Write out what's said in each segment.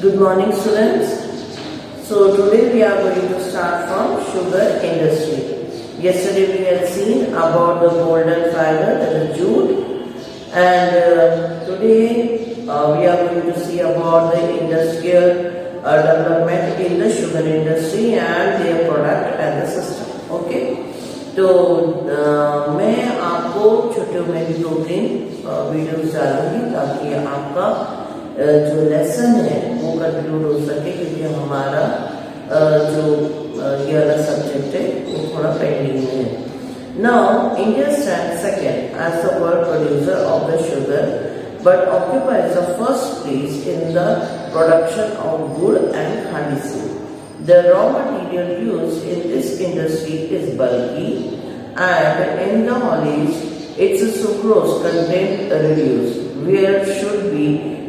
Good morning, students. So today we are going to start from sugar industry. Yesterday we had seen about the golden fiber, that is jute, and today we are going to see about the industrial development in the sugar industry and their product and the system. Okay. तो मैं आपको छोटे में भी 2-3 videos डालूंगी ताकि आपका जो लेसन है वो कंक्लूड हो सके, क्योंकि हमारा जो ये वाला सब्जेक्ट है वो थोड़ा पेंडिंग में है. Now India stand second as the world producer of the sugar but occupies the first place in the production of wood and khadi seed. The raw material used in this industry is bulky, and in the haulage its sucrose content reduced. Where should be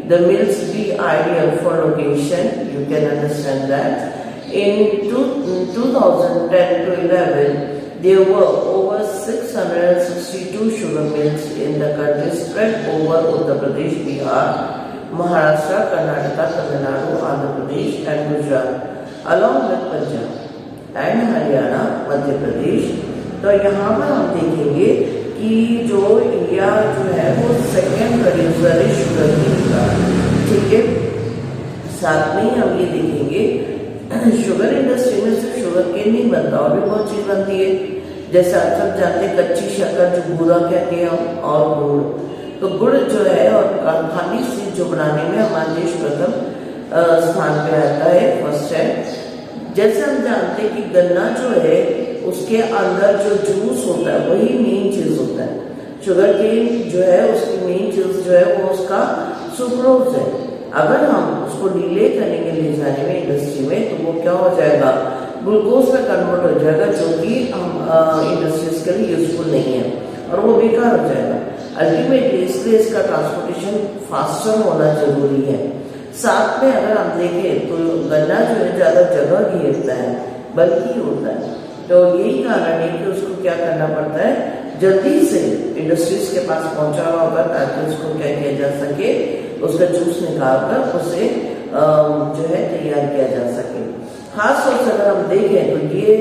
the mills be ideal for location? You can understand that. In 2010 to 11, there were over 662 sugar mills in the country spread over Uttar Pradesh, Bihar, Maharashtra, Karnataka, Tamil Nadu, Andhra Pradesh and Gujarat, along with Punjab and Haryana, Madhya Pradesh. तो यहाँ पर हम देखेंगे कि जो India जो है वो सेकेंड प्रोड्यूसर है शुगर केन का. ठीक है, साथ में ही हम ये देखेंगे शुगर इंडस्ट्री में सिर्फ शुगर केन नहीं बनता, और भी बहुत चीज बनती है. जैसे आप सब जानते हैं कच्ची शक्कर जो बूरा कहते हैं हम, और गुड़. तो गुड़ जो है और खाली चीज जो बनाने में हमारा देश प्रथम स्थान पे आता है, फर्स्ट है. जैसे हम जानते हैं कि गन्ना जो है उसके अंदर जो जूस होता है वही मेन चीज होता है. शुगर केन जो है उसकी मेन चीज जो है वो उसका सुक्रोज है. अगर हम उसको डिले करेंगे ले जाने में इंडस्ट्री में, तो वो क्या हो जाएगा, ग्लूकोज में कन्वर्ट हो जाएगा, जो कि हम इंडस्ट्रीज के लिए यूजफुल नहीं है और वो बेकार हो जाएगा अल्टीमेटली. इसलिए इसका ट्रांसपोर्टेशन फास्टर होना जरूरी है. साथ में अगर हम देखें तो गन्ना जो है ज्यादा जगह घेरता है, बल्कि होता है. तो यही कारण है कि उसको क्या करना पड़ता है, जल्दी से इंडस्ट्रीज के पास पहुंचा होगा ताकि उसको क्या किया जा सके, उसका जूस निकालकर उसे जो है तैयार किया जा सके. खास तौर से अगर हम देखें तो ये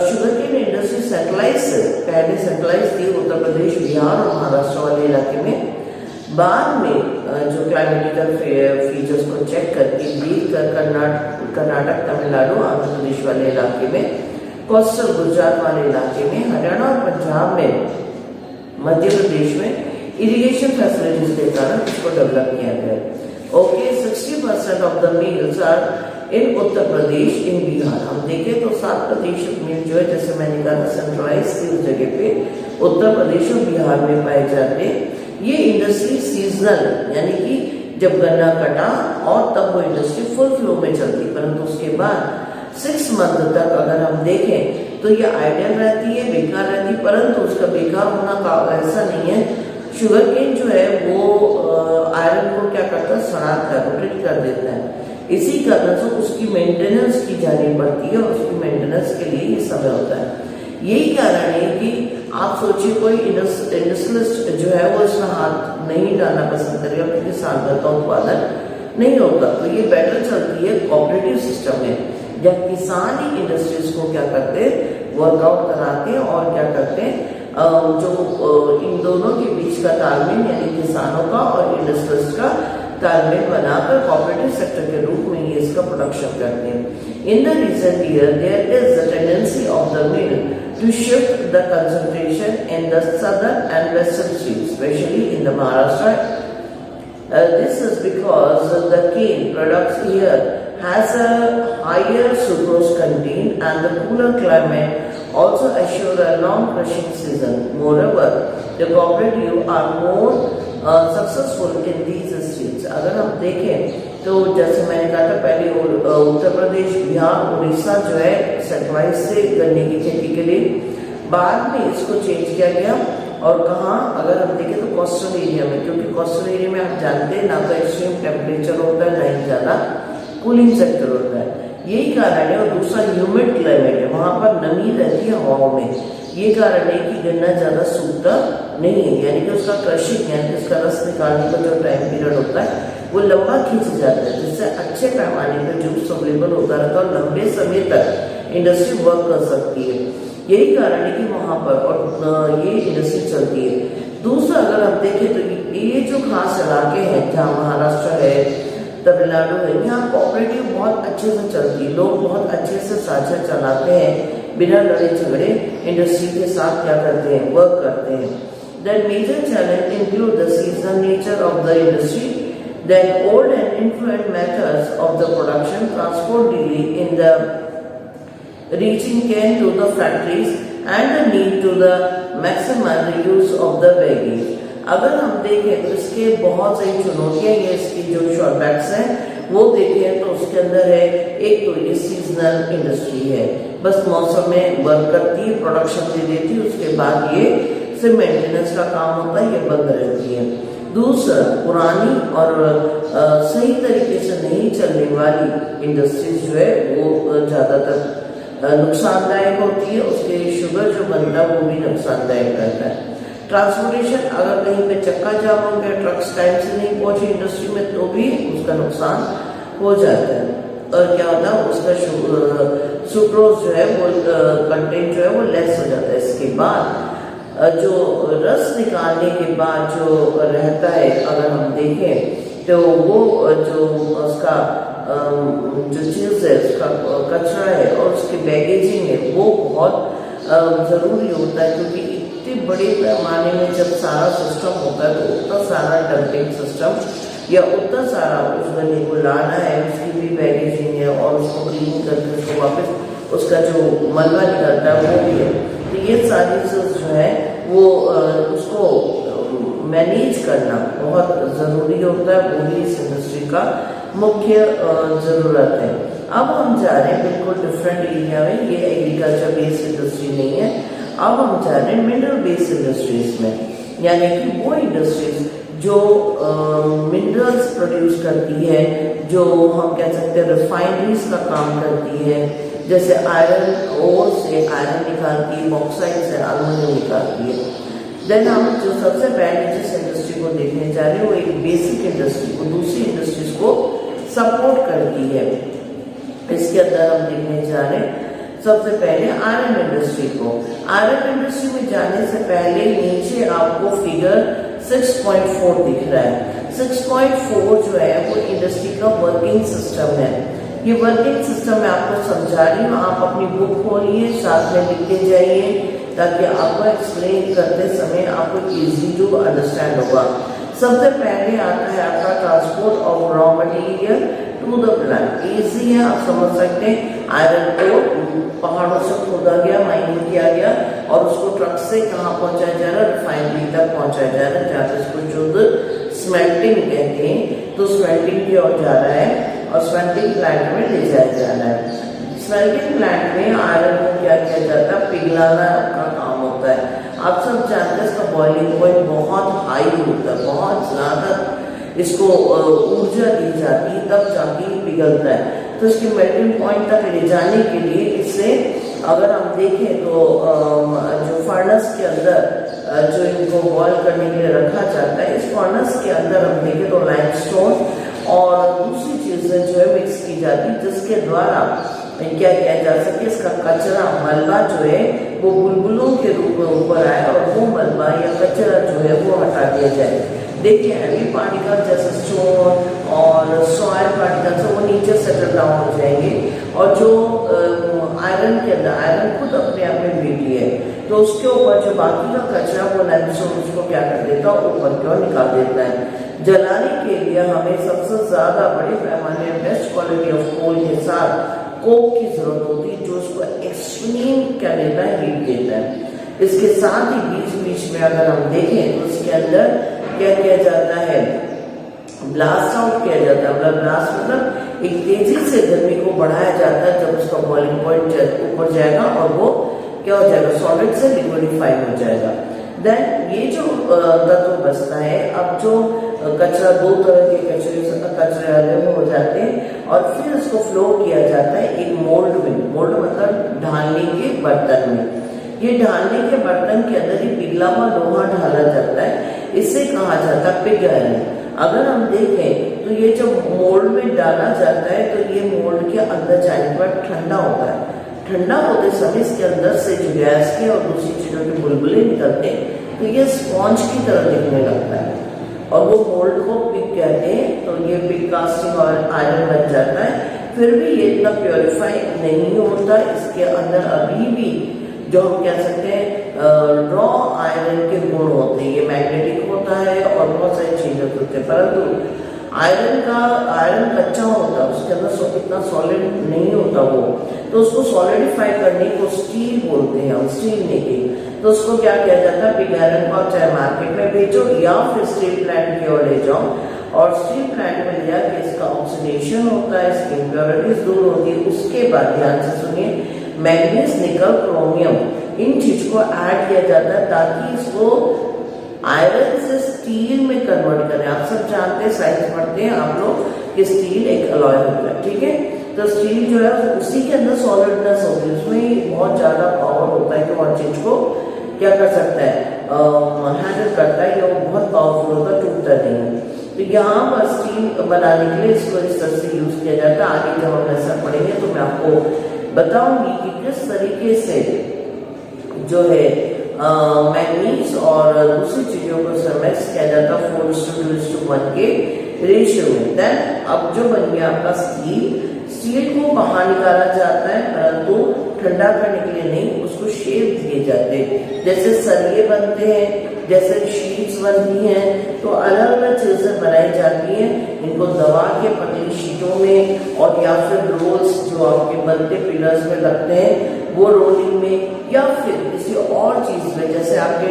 शुगर केन इंडस्ट्री सेंट्रलाइज पहले सेंट्रलाइज थी उत्तर प्रदेश, बिहार और महाराष्ट्र वाले इलाके में. बाद में जो क्लाइमेटिकल फीचर्स को चेक करके देख कर कर्नाटक, तमिलनाडु, आंध्र प्रदेश वाले इलाके में, कोस्टल गुजरात वाले इलाके में, हरियाणा और पंजाब में, मध्य प्रदेश में इरिगेशन फैसिलिटीज के कारण इसको डेवलप किया गया. Okay, 60% of the mills are in Uttar Pradesh, in Bihar. हम देखें तो 7% मिल जो है, जैसे मैंने कहा सेंट्रलाइज थी उस जगह पे, उत्तर प्रदेश और बिहार में पाए जाते. ये इंडस्ट्री सीजनल, यानी कि जब गन्ना कटा और तब वो इंडस्ट्री फुल फ्लो में चलती, परंतु उसके बाद 6 मंथ तक अगर हम देखें तो ये आइडियल रहती है, बेकार रहती है. परंतु उसका बेकार होना का ऐसा नहीं है. शुगर केन जो है वो आयरन को क्या करता है, सड़ाता है, रोटेट कर देता है. इसी कारण से उसकी मेंटेनेंस की जानी पड़ती है और उसकी मेंटेनेंस के लिए ये समय होता है. यही कारण है कि आप सोचिए कोई इंडस्ट्रियलिस्ट जो है वो इसमें हाथ नहीं डालना पसंद करेगा, क्योंकि साल का उत्पादन नहीं होगा. तो ये बेटर चलती है कोऑपरेटिव सिस्टम में, जब किसान ही इंडस्ट्रीज को क्या करते हैं, वर्कआउट कराते हैं और क्या करते हैं, जो इन दोनों के बीच का तालमेल, यानी किसानों का और इंडस्ट्रीज का तालमेल बनाकर कोऑपरेटिव सेक्टर के रूप में ये इसका प्रोडक्शन करते हैं. In the recent year there is the tendency of the mill to shift the concentration in the southern and western states, especially in the Maharashtra. This is because the cane products here has a higher sucrose content, and the cooler climate also assure a long crushing season. Moreover, the cooperative are more successful in these states. अगर हम देखें तो जैसे मैंने कहा था पहले उत्तर प्रदेश, बिहार, उड़ीसा जो है सेंट्रलाइज से गन्ने की खेती के लिए, बाद में इसको चेंज किया गया. और कहाँ अगर हम देखें तो कोस्टल एरिया में, क्योंकि कोस्टल एरिया में आप जानते हैं ना तो एक्सट्रीम टेम्परेचर होता है, ना ही ज्यादा कूलिंग सेक्टर होता है. यही कारण है. और दूसरा ह्यूमिड क्लाइमेट है, वहां पर नमी रहती है हवाओं में. ये कारण है कि गन्ना ज्यादा सूखता नहीं है, यानी कि उसका क्रशिंग यानी उसका रस निकालने का जो टाइम पीरियड होता है वो लंबा खींच जाता है, जिससे अच्छे पैमाने पर जूस अवेलेबल होता रहता है और लंबे समय तक इंडस्ट्री वर्क कर सकती है। यही कारण है कि वहाँ पर और ये इंडस्ट्री चलती है। दूसरा अगर हम देखें तो ये जो खास इलाके हैं जहाँ महाराष्ट्र है, तमिलनाडु है, यहाँ कोऑपरेटिव बहुत अच्छे से चलती है, लोग बहुत अच्छे से साझा चलाते हैं, बिना लड़े झगड़े इंडस्ट्री के साथ क्या करते हैं, वर्क करते हैं। Then major challenge include the seasonal nature of the industry, then old and influent methods of the production, transport delay in the reaching cane to the factories and the need to the maximize the use of the baggage। अगर हम देखें तो इसके बहुत सारी चुनौतियां ये इसकी जो शॉर्टबैक्स हैं वो देखें तो उसके अंदर है, एक तो ये सीजनल इंडस्ट्री है, बस मौसम में वर्क करती है, प्रोडक्शन दे देती है, उसके बाद ये से मेंटेनेंस का काम होता है, ये बंद रहती है। दूसरा पुरानी और सही तरीके से नहीं चलने वाली इंडस्ट्रीज जो है वो ज़्यादातर नुकसानदायक होती है, उसके शुगर जो बनता है वो भी नुकसानदायक रहता है। ट्रांसपोर्टेशन, अगर कहीं पे चक्का जाम हो गया, ट्रक्स टाइम से नहीं पहुंचे इंडस्ट्री में तो भी उसका नुकसान हो जाता है। और क्या होता है, उसका सुक्रोज जो है वो कंटेंट जो है वो लेस हो जाता है। इसके बाद जो रस निकालने के बाद जो रहता है, अगर हम देखें तो वो जो उसका जो चीज़ है, उसका कचरा है और उसकी बैगेजिंग है वो बहुत ज़रूरी होता है, क्योंकि इतने बड़े पैमाने में जब सारा सिस्टम होता है तो उतना सारा डंपिंग सिस्टम या उतना सारा उस गन्ने को लाना है, उसकी भी बैगेजिंग है और उसको क्लीन करके उसको वापस उसका जो मलबा निकलता है वो भी है। तो ये सारी चीज़ जो है वो उसको मैनेज करना बहुत ज़रूरी होता है, वो भी इस इंडस्ट्री का मुख्य ज़रूरत है। अब हम जा रहे हैं बिल्कुल डिफरेंट एरिया में, ये एग्रीकल्चर बेस्ड इंडस्ट्री नहीं है, अब हम जा रहे हैं मिनरल बेस्ड इंडस्ट्रीज में, यानी कि वो इंडस्ट्रीज जो मिनरल्स प्रोड्यूस करती है, जो हम कह सकते हैं रिफाइनरीज का काम करती है, जैसे आयरन ओर से आयरन निकालती है, बॉक्साइट से एल्युमिनियम निकालती है। देन हम जो सबसे पहले जिस इंडस्ट्री को देखने जा रहे हैं वो एक बेसिक इंडस्ट्री को दूसरी इंडस्ट्रीज को सपोर्ट करती है। इसके अंदर हम देखने जा रहे हैं सबसे पहले आयरन इंडस्ट्री को। आयरन इंडस्ट्री में जाने से पहले नीचे आपको फिगर 6.4 दिख रहा है। 6.4 जो है वो इंडस्ट्री का वर्किंग सिस्टम है। ये वर्किंग सिस्टम मैं आपको समझा रही हूँ, आप अपनी बुक खोलिए, साथ में लिखते जाइए ताकि आपको एक्सप्लेन करते समय आपको इजी टू अंडरस्टैंड होगा। सबसे पहले आता है आपका transport of raw material to the plant. Easy है, आप समझ सकते हैं। आयरन को पहाड़ों से खोदा गया, माइनिंग किया गया और उसको ट्रक से कहाँ पहुंचाया जा रहा है, रिफाइनरी तक पहुंचाया जा रहा है, जहाँ पे इसको शुद्ध स्मेल्टिंग कहते हैं। तो स्मेल्टिंग की ओर जा रहा है और स्मेल्टिंग प्लांट में ले जाया जा रहा है। स्मेल्टिंग प्लांट में आयरन को क्या किया जाता है, पिघलाना का काम होता है। आप सब जानते हैं इसका बॉइलिंग पॉइंट बहुत हाई होता है, बहुत ज्यादा इसको ऊर्जा दी जाती है, तब जाके पिघलता है। तो इसके मेल्टिंग पॉइंट तक ले जाने के लिए इससे अगर हम देखें तो जो फर्नेस के अंदर जो इनको बॉयल करने के लिए रखा जाता है, इस फर्नेस के अंदर हम देखें तो लाइमस्टोन और दूसरी चीजें जो है मिक्स की जाती है, जिसके द्वारा क्या किया जा सके, इसका कचरा मलबा जो है वो बुलबुलों के रूप में ऊपर आए और वो मलबा या कचरा जो है वो हटा दिया जाए। देखिए हैवी पार्टिकल जैसे स्टोन और सॉइल पार्टिकल वो नीचे सेटल डाउन हो जाएंगे और जो आयरन के अंदर, आयरन खुद अपने आप में वेटी है, तो उसके ऊपर जो बाकी का कचरा वो लाइमस्टोन उसको क्या कर देता है, ऊपर की ओर निकाल देता है। जलाने के लिए हमें सबसे ज्यादा बड़े पैमाने में बेस्ट क्वालिटी ऑफ कोल के साथ कोक की जरूरत होती है, जो उसको एक्सट्रीम क्या देता है, हीट देता है। इसके साथ ही बीच बीच में अगर हम देखें तो इसके अंदर क्या किया जाता है, ब्लास्ट आउट किया जाता है। मतलब ब्लास्ट मतलब एक तेजी से गर्मी को बढ़ाया जाता है, जब उसका बॉइलिंग पॉइंट ऊपर जाएगा और वो क्या हो जाएगा, सॉलिड से लिक्विडिफाई हो जाएगा। देन ये जो तत्व बचता है, अब जो कचरा दो तरह के कचरे अलग हो जाते हैं और फिर इसको फ्लो किया जाता है एक मोल्ड में। मोल्ड मतलब ढालने के बर्तन में। ये ढालने के बर्तन के अंदर ही पिघला हुआ लोहा ढाला जाता है, इसे कहा जाता है पिग आयरन। अगर हम देखें तो ये जब मोल्ड में डाला जाता है तो ये मोल्ड के अंदर जाने के बाद ठंडा होता है। ठंडा होते समय इसके अंदर से जो गैस के और दूसरी चीजों के बुलबुले निकलते हैं तो ये स्पॉन्ज की तरह दिखने लगता है और वो मोल्ड को पिग कहते हैं। तो ये पिग कास्टिंग और आयरन बन जाता है। फिर भी ये इतना प्योरीफाई नहीं होता, इसके अंदर अभी भी जो हम कह सकते हैं रॉ आयरन के गुण होते हैं। ये मैग्नेटिक होता है और बहुत सारी चीजें होते हैं, परंतु आयरन कच्चा होता है, उसके अंदर इतना सॉलिड नहीं होता वो, तो उसको सॉलिडिफाई करने को स्टील बोलते हैं हम, स्टील मेकिंग। तो उसको क्या किया जाता है, पिग आयरन को आप चाहे मार्केट में बेचो या फिर स्टील प्लांट की ओर ले जाओ और स्टील प्लांट में ले जाके इसका ऑक्सीडेशन होता है, इसकी इम्प्योरिटीज दूर होती है। उसके बाद ध्यान से सुनिए, मैग्नीज, निकल, क्रोमियम इन चीज को ऐड किया जाता है ताकि इसको आयरन से स्टील में कन्वर्ट करें। आप सब जानते हैं, साइंस पढ़ते हैं आप लोग, कि स्टील एक अलॉय होता है, ठीक है। तो स्टील जो है उसी के अंदर सॉलिडनेस होती है, उसमें बहुत ज्यादा पावर होता है कि और चीज को क्या कर सकता है, हैंडल करता है, ये बहुत पावरफुल होता है, टूटता नहीं है। तो यहाँ पर स्टील बनाने के लिए इसको इस तरह से यूज किया जाता है। आगे जब हम ऐसा पढ़ेंगे तो मैं आपको बताऊंगी कि किस तरीके से जो है मैग्नीज और दूसरी चीजों को मिक्स किया जाता है 4:2:1 के रेशियो में। देन अब जो बन गया आपका स्टील को बाहर निकाला जाता है, परंतु ठंडा करने के लिए नहीं, उसको शेप दिए जाते हैं। जैसे सरिये बनते हैं, जैसे शीट्स बनती हैं, तो अलग अलग चीजें बनाई जाती हैं। इनको दबा के पतली शीटों में और या फिर रोल्स जो आपके बनते पिलर्स में लगते हैं वो रोलिंग में, या फिर किसी और चीज में, जैसे आपके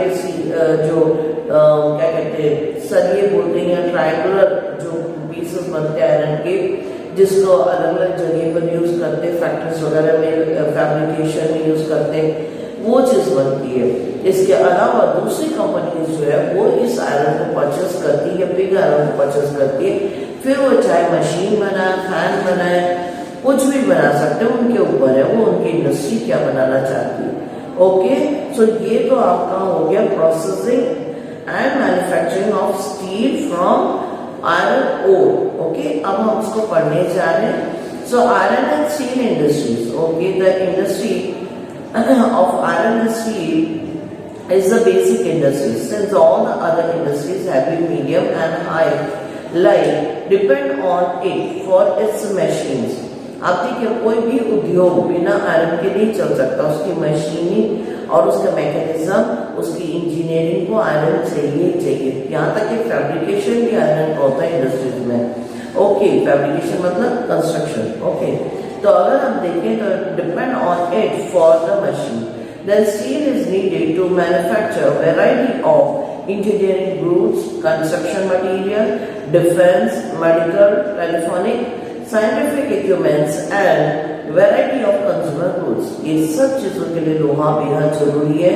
जो क्या कहते हैं सरिये बोलते हैं, या ट्रायंगुलर जो पीसेस बनते हैं आयरन के, जिसको अलग अलग जगह पर यूज करते हैं, फैक्ट्रीज वगैरह में फैब्रिकेशन में यूज करते हैं, वो चीज बनती है। इसके अलावा दूसरी कंपनीज जो है वो इस आयरन को परचेस करती है, पिग आयरन को परचेस करती है, फिर वो चाहे मशीन बनाए, फैन बनाए, कुछ भी बना सकते हैं, उनके ऊपर है, वो उनकी इंडस्ट्री क्या बनाना चाहती है। ओके, सो ये तो आपका हो गया processing and manufacturing of steel from iron ore. Okay, अब हम उसको पढ़ने जा रहे हैं। So iron and steel industries, okay, the industry of iron and steel is the basic industry, since all the other industries, heavy, medium and high like depend on it for its machines. आप देखिए कोई भी उद्योग बिना iron के नहीं चल सकता, उसकी मशीनिंग और उसका मैकेनिज्म, उसकी इंजीनियरिंग को आयरन चाहिए। यहाँ तक कि फैब्रिकेशन भी आयरन का होता है इंडस्ट्रीज में। ओके, फैब्रिकेशन मतलब कंस्ट्रक्शन। ओके, तो अगर हम देखें तो depend on it for the machine, then steel is needed to manufacture variety of engineering goods, construction material, defence, medical, telephonic, scientific equipments and variety of consumer goods. ये सब चीजों के लिए लोहा बेहद जरूरी है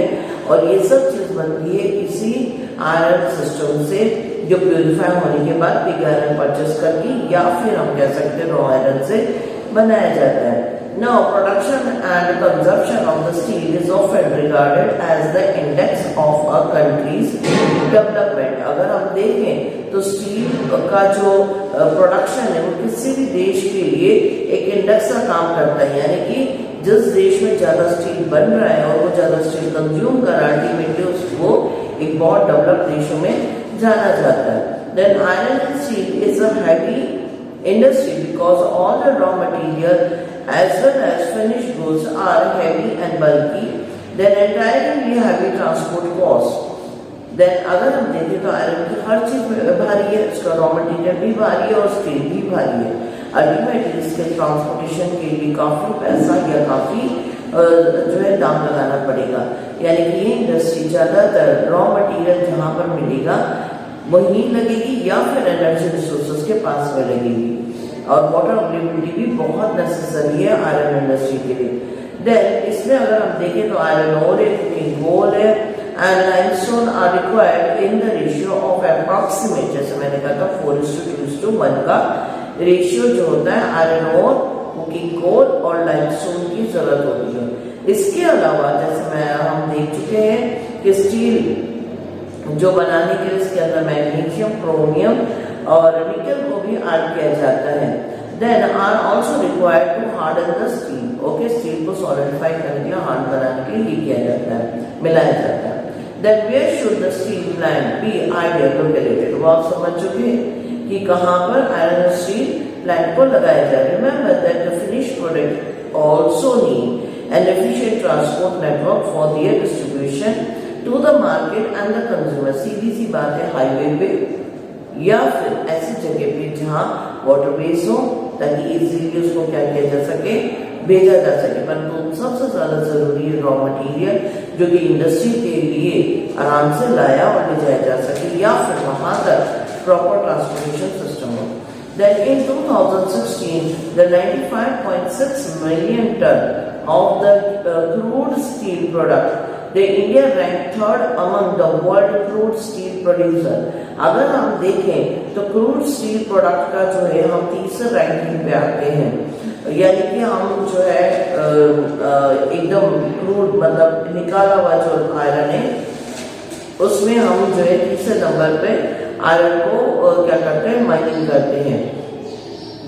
और ये सब चीज बनती है इसी आयरन सिस्टम से, जो प्यूरिफाई होने के बाद पिग आयरन परचेस करके या फिर हम कह सकते हैं रॉ आयरन से बनाया जाता है। Now, production and consumption of the steel is often regarded as the index of a country's development. अगर हम देखें तो स्टील का जो प्रोडक्शन है वो किसी भी देश के लिए एक इंडेक्स का काम करता है, यानी कि जिस देश में ज्यादा स्टील बन रहा है और वो ज्यादा स्टील कंज्यूम कर रहा है, अल्टीमेटली उसको एक बहुत डेवलप देशों में जाना जाता है। Then iron and steel is a heavy industry because all the raw material as well as finished goods are heavy and bulky, then entirely heavy transport cost. Then अगर हम देखें तो आयरन की हर चीज में भारी है, उसका रॉ मटेरियल भी भारी है और स्टील भी भारी है। अल्टीमेटली इसके ट्रांसपोर्टेशन के लिए काफी पैसा या काफी जो है दाम लगाना पड़ेगा, यानी कि ये इंडस्ट्री ज्यादातर रॉ मटेरियल जहाँ पर मिलेगा वहीं लगेगी या फिर एनर्जी रिसोर्सेज के पास में लगेगी। और वाटर अवेलेबिलिटी भी बहुत नेसेसरी है आयरन इंडस्ट्री के लिए। देन इसमें अगर हम देखें तो आयरन ओर है, कुकिंग कोल है and limestone are required in the ratio of approximate, जैसे मैंने कहा था 4:2:1 का रेशियो जो होता है आयरन ओर, कुकिंग कोल और लाइमस्टोन की जरूरत होती है। इसके अलावा जैसे हम देख चुके हैं कि स्टील जो बनाने के लिए इसके अंदर मैग्नीशियम, क्रोमियम और निकल को भी ऐड किया जाता है। Then are also required to harden the steel, okay, steel को सॉलिडिफाई करके हार्ड बनाने के लिए किया जाता है, मिलाया जाता है। Then where should the steel plant be ideal located, वो आप समझ चुके हैं कि कहाँ पर आयरन स्टील प्लांट को लगाया जाए। Remember that the finish product also need an efficient transport network for their distribution to the market and the consumer. सीधी सी बात है, हाईवे पे या फिर ऐसी जगह पे जहाँ वाटरवेज हो ताकि इजीली उसको क्या किया जा सके, भेजा जा सके। परंतु सबसे ज्यादा जरूरी है रॉ मटेरियल जो कि इंडस्ट्री के लिए आराम से लाया और ले जाया जा सके, या फिर वहां तक प्रॉपर ट्रांसपोर्टेशन सिस्टम हो। Then in 2016, the 95.6 million ton of the crude steel product, the India ranked third among the world crude steel producer. अगर हम देखें तो क्रूड स्टील प्रोडक्ट का जो है हम तीसरे रैंकिंग पे आते हैं, यानी कि हम जो है एकदम क्रूड मतलब निकाला हुआ जो आयरन है उसमें हम जो है तीसरे नंबर पे आयरन को क्या करते हैं, माइनिंग करते हैं।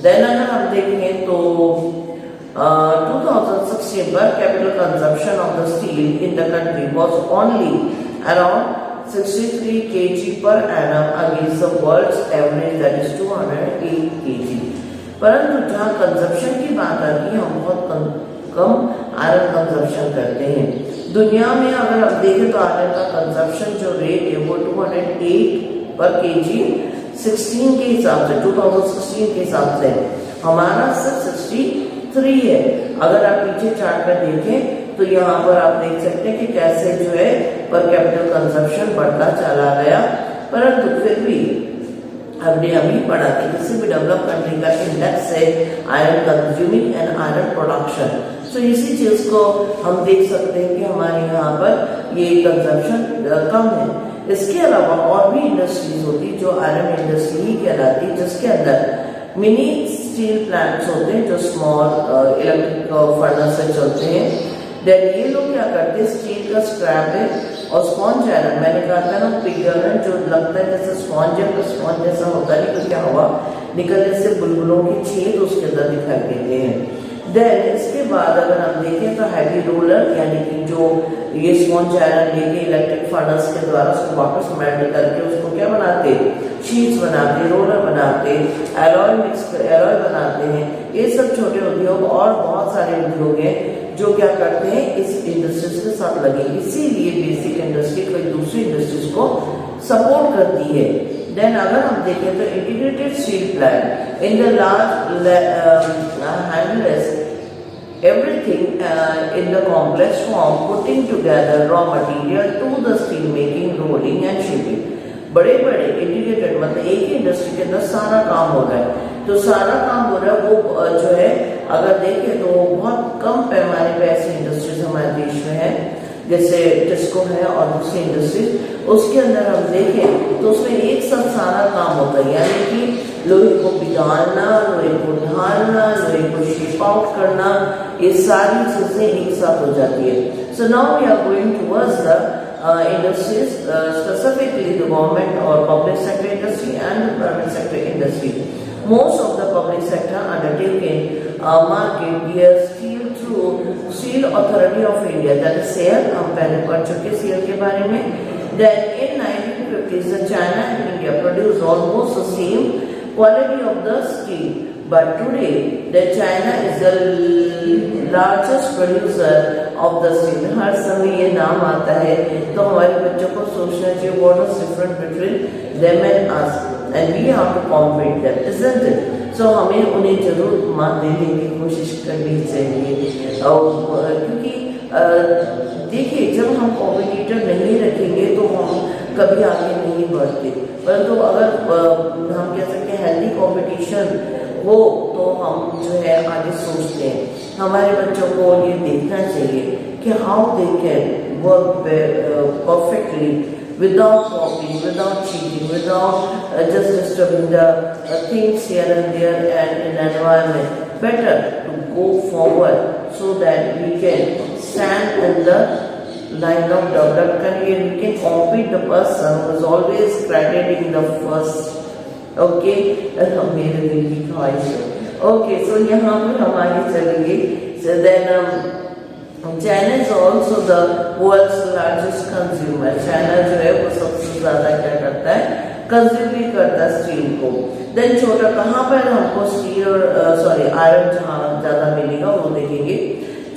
देन अगर हम देखें तो 2016 पर capital consumption of the steel in the country was only around 63 kg per annum against the world's average that is 208 kg। परंतु जहाँ कंजम्पशन की बात आती है हम बहुत कम आयरन कंजम्पशन करते हैं। दुनिया में अगर हम देखें तो आयरन का कंजम्पशन जो रेट है वो 208 पर केजी 16 के हिसाब से 2016 के हिसाब से हमारा सिर्फ 63 है। अगर आप पीछे चार्ट में देखें तो यहाँ पर आप देख सकते हैं कि कैसे जो है पर कैपिटल कंजम्पशन बढ़ता चला गया, परंतु फिर भी हमने अभी पढ़ा कि किसी भी डेवलप कंट्री का इंडेक्स है iron consuming and iron production. So इसी चीज को हम देख सकते हैं कि हमारे यहाँ पर ये कंजम्पशन कम है। इसके अलावा और भी इंडस्ट्रीज होती जो आयरन इंडस्ट्री ही कहलाती, जिसके अंदर मिनी स्टील प्लांट्स होते हैं जो स्मॉल इलेक्ट्रिक फर्नेस से चलते हैं। देन ये लोग क्या करते हैं, स्टील का स्क्रैप है और स्पॉन्ज आयरन, मैंने कहा था ना पिग आयरन जो लगता है जैसे स्पॉन्ज है, तो स्पॉन्ज जैसा होता नहीं क्योंकि हवा निकलने से बुलबुलों की छेद उसके अंदर दिखाई देते हैं। देन इसके बाद अगर हम देखें तो हैवी रोलर, यानी कि जो ये स्पॉन्ज आयरन लेके इलेक्ट्रिक फर्नेस के द्वारा उसको वापस मेल्ट करके उसको क्या बनाते, शीट्स बनाते, रोलर बनाते, एलॉय बनाते हैं। ये सब छोटे उद्योग और बहुत सारे उद्योग हैं जो क्या करते हैं इस इंडस्ट्रीज के साथ लगे। इसीलिए बेसिक इंडस्ट्री कोई दूसरी इंडस्ट्रीज को सपोर्ट करती है। देन अगर हम देखें तो integrated steel plant in the large handless everything in the complex form, putting together raw material to the steel making, rolling and shaping। बड़े बड़े इंटीग्रेटेड मतलब एक ही इंडस्ट्री के अंदर सारा काम हो रहा है, तो सारा काम हो रहा है वो जो है अगर देखें तो बहुत कम पैमाने पे ऐसी इंडस्ट्रीज हमारे देश में है, जैसे टिस्को है और दूसरी इंडस्ट्रीज। उसके अंदर हम देखें तो उसमें एक साथ सारा काम होता है, यानी कि लोहे को पिघालना, लोहे को ढालना, लोहे को शेप आउट करना, ये सारी चीजें एक साथ हो जाती है। So now we are going towards the industries, specifically the government or public sector industry and the private sector industry. Most of the public sector undertaking market their steel through Steel Authority of India, that is SAIL। हम पहले पढ़ चुके SAIL के बारे में। Then in 1950s, the China and India produced almost the same quality of the steel, but today the China is the largest producer of the steel। हर समय ये नाम आता है तो हमारे बच्चों को सोचना चाहिए what is different between them and us and we have to compete them, isn't it? So हमें उन्हें जरूर मान देने की कोशिश करनी चाहिए, और क्योंकि देखिए जब हम कॉम्पिटिटर नहीं रखेंगे तो हम कभी आगे नहीं बढ़ते, परंतु अगर हम कह सकते हैं हेल्दी कंपटीशन हो तो हम जो है आगे सोचते हैं। हमारे बच्चों को ये देखना चाहिए कि how they can work perfectly without copying, without cheating, without just disturbing the things here and there and in environment. Better to go forward so that we can stand in the line of developed country and we can compete the person who is always credited in the first okay, मेरे दिल की ख्वाहिश है। Okay, सो यहाँ पर हम आगे चलेंगे। Then China is also the world's largest consumer. China जो है वो सबसे ज्यादा क्या करता है, कंज्यूम भी करता है स्टील को। देन छोटा कहाँ पर हमको स्टील और आयरन जहाँ ज्यादा मिलेगा वो देखेंगे।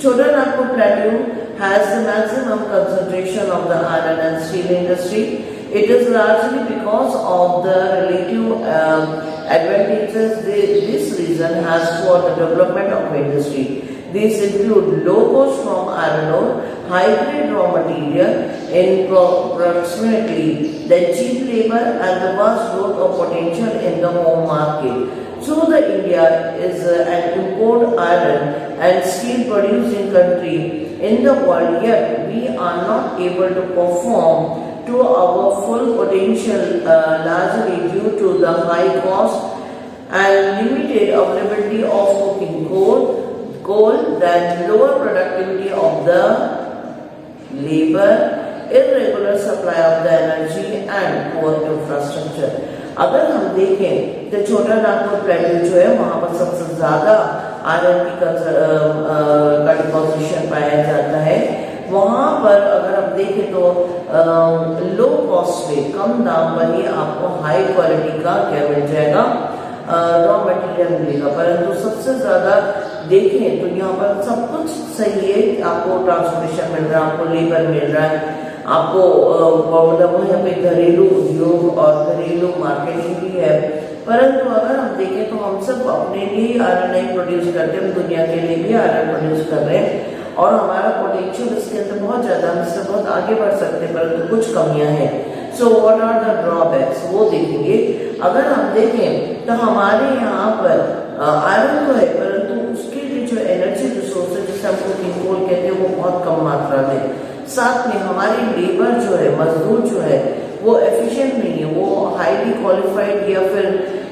छोटा Nagpur plateau has the maximum concentration of the iron and steel industry. It is largely because of the relative advantages this region has for the development of industry. These include low cost from iron ore, high grade raw material in proximity, then cheap labor and the vast growth of potential in the home market. So the India is an import iron and steel producing country in the world, yet we are not able to perform to our full potential largely due to the high cost and limited availability of coking coal, then lower productivity of the labor, irregular supply of the energy and poor infrastructure. अगर हम देखें तो छोटा Nagpur plateau जो है वहां पर सबसे ज्यादा आयरन की डिपोजिशन पाया जाता है। वहां पर अगर हम देखें तो लो कॉस्ट में, कम दाम पर ही आपको हाई क्वालिटी का क्या मिल जाएगा, रॉ मटेरियल मिलेगा। परंतु सबसे ज्यादा देखें तो यहाँ पर सब कुछ सही है, आपको ट्रांसपोर्टेशन मिल रहा है, आपको लेबर मिल रहा है, आपको मतलब यहाँ पे घरेलू उद्योग और घरेलू मार्केटिंग भी है। परंतु अगर हम देखें तो हम सब अपने लिए आयरन नहीं प्रोड्यूस करते, हम दुनिया के लिए भी आयरन प्रोड्यूस कर रहे हैं और हमारा पोटेंशियल इसके अंदर बहुत ज्यादा, हम इससे बहुत आगे बढ़ सकते हैं, परंतु कुछ कमियां हैं। So what are the drawbacks, वो देखेंगे। अगर हम देखें तो हमारे यहाँ पर आयरन तो है, परंतु उसके लिए जो एनर्जी रिसोर्स है जिसे हम कोकिंग कोल कहते हैं वो बहुत कम मात्रा में। साथ में हमारी लेबर जो है, मजदूर जो है वो एफिशिएंट नहीं है, वो हाईली क्वालिफाइड या फिर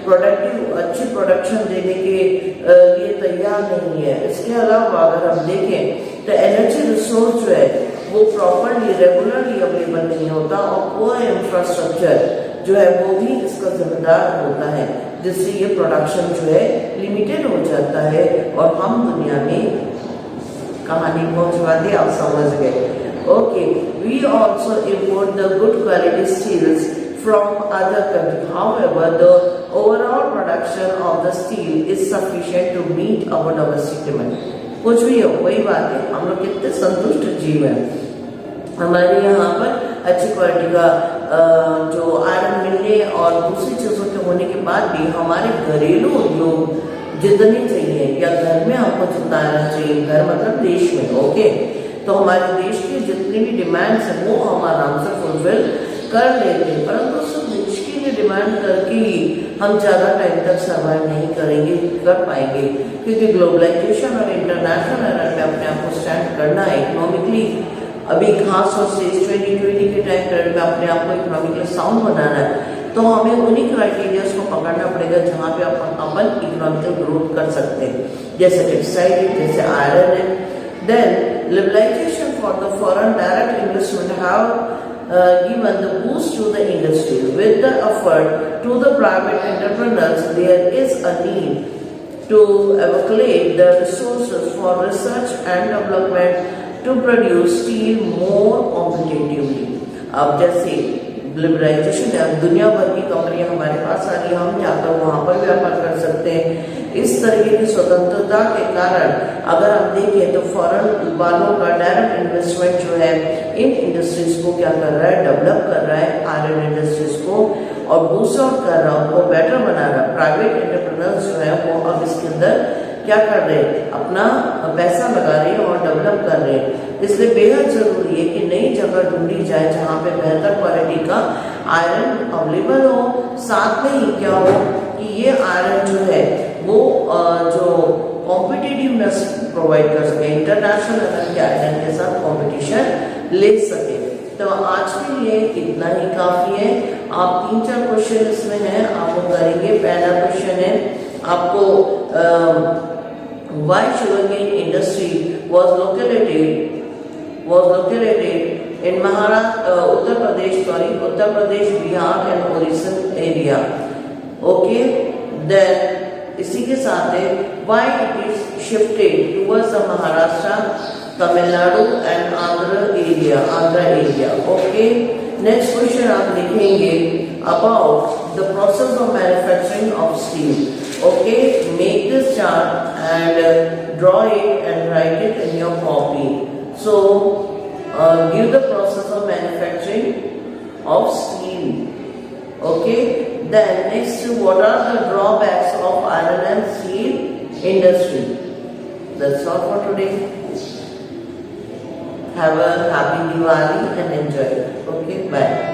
प्रोडक्टिव अच्छी प्रोडक्शन देने के लिए तैयार नहीं है। इसके अलावा अगर हम देखें तो एनर्जी रिसोर्स जो है वो प्रॉपरली रेगुलरली अवेलेबल नहीं होता और पूरा इंफ्रास्ट्रक्चर जो है वो भी इसका जिम्मेदार होता है, जिससे ये प्रोडक्शन जो है लिमिटेड हो जाता है और हम दुनिया में कहानी पहुंचवा दी, आप समझ गए। Okay, we also import the good quality steels from other countries. However, the overall production of the steel is sufficient to meet our domestic demand. कुछ भी हो, वही बात है, हम लोग कितने संतुष्ट जीव हैं। हमारे यहाँ पर अच्छी क्वालिटी का जो आयरन मिलने और दूसरी चीजों के होने के बाद भी हमारे घरेलू उद्योग जितने चाहिए या घर में हमको जितना आयरन चाहिए, घर मतलब देश में, ओके, तो हमारे देश की जितनी भी डिमांड्स है वो हम आराम से फुलफिल कर लेते हैं। परंतु सिर्फ देश की लिए डिमांड करके ही हम ज़्यादा टाइम तक सर्वाइव नहीं करेंगे, कर पाएंगे, क्योंकि ग्लोबलाइजेशन और इंटरनेशनल एरर में अपने आप को स्टैंड करना है इकोनॉमिकली। अभी खास तौर से 2020 के टाइम पीरियड में अपने आप को इकोनॉमिकली साउंड बनाना है, तो हमें उन्हीं क्राइटेरियाज को पकड़ना पड़ेगा जहाँ पे अपन इकोनॉमिकल ग्रोथ कर सकते हैं, जैसे टेक्सटाइल है, जैसे आयरन है। Then liberalization for the foreign direct investment have given the boost to the industry. With the effort to the private entrepreneurs, there is a need to evaluate the resources for research and development to produce steel more competitively. अब जैसे liberalisation है, दुनिया भर की कंपनियां हमारे पास आ रही है, हम जाकर वहां पर व्यापार कर सकते हैं। इस तरीके की स्वतंत्रता के कारण अगर हम देखें तो फॉरेन वालों का डायरेक्ट इन्वेस्टमेंट जो है इन इंडस्ट्रीज को क्या कर रहा है, डेवलप कर रहा है, आयरन इंडस्ट्रीज को, और बूस्ट आउट कर रहा है, उनको बेटर बना रहा है। प्राइवेट एंटरप्रेन्योर्स जो है वो अब इसके अंदर क्या कर रहे हैं, अपना पैसा लगा रहे हैं और डेवलप कर रहे हैं। इसलिए बेहद जरूरी है कि नई जगह ढूंढी जाए जहाँ पे बेहतर क्वालिटी का आयरन अवेलेबल हो, साथ में ही क्या हो कि ये आयरन जो है वो जो कॉम्पिटिटिवनेस प्रोवाइड कर सके, इंटरनेशनल लेवल के आयरन के साथ कंपटीशन ले सके। तो आज के लिए इतना ही काफी है। आप 3-4 क्वेश्चन इसमें हैं, आप वो करेंगे। पहला क्वेश्चन है आपको why sugarcane industry was located in Uttar Pradesh, Bihar and Orissa area. Okay, then इसी के साथ है why it is shifted towards the Maharashtra, Tamil Nadu and Andhra area. Okay, next question आप लिखेंगे about the process of manufacturing of steel. Okay, make this chart and draw it and write it in your copy. So give the process of manufacturing of steel. Okay, then next, what are the drawbacks of iron and steel industry? That's all for today. Have a happy Diwali and enjoy it. Okay, bye.